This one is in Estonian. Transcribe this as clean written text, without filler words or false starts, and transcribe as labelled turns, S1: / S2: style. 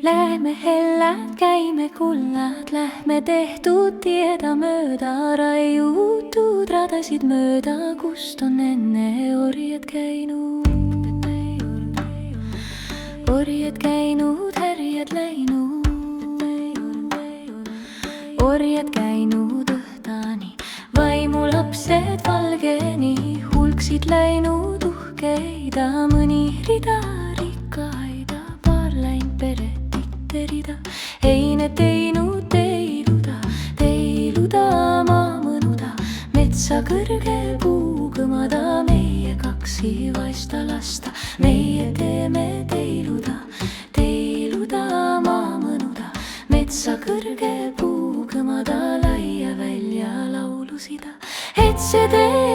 S1: Lähme hellad, käime kullad, lähme tehtud tieda mööda, raiutud radasid mööda, kust on enne orjad käinud. Orjad käinud, härjad läinud, orjad käinud õhtani, vaimulapsed valgeni, hulksid läinud uhkeida, mõni rida rikkaida, paar läinud peret rida, eine teinud teiluda maa mõnuda, metsa kõrgel puu kõmada, meie kaksi vaista lasta, meie teeme teiluda maa mõnuda, metsa kõrgel puu kõmada, laia välja laulusida, et see tee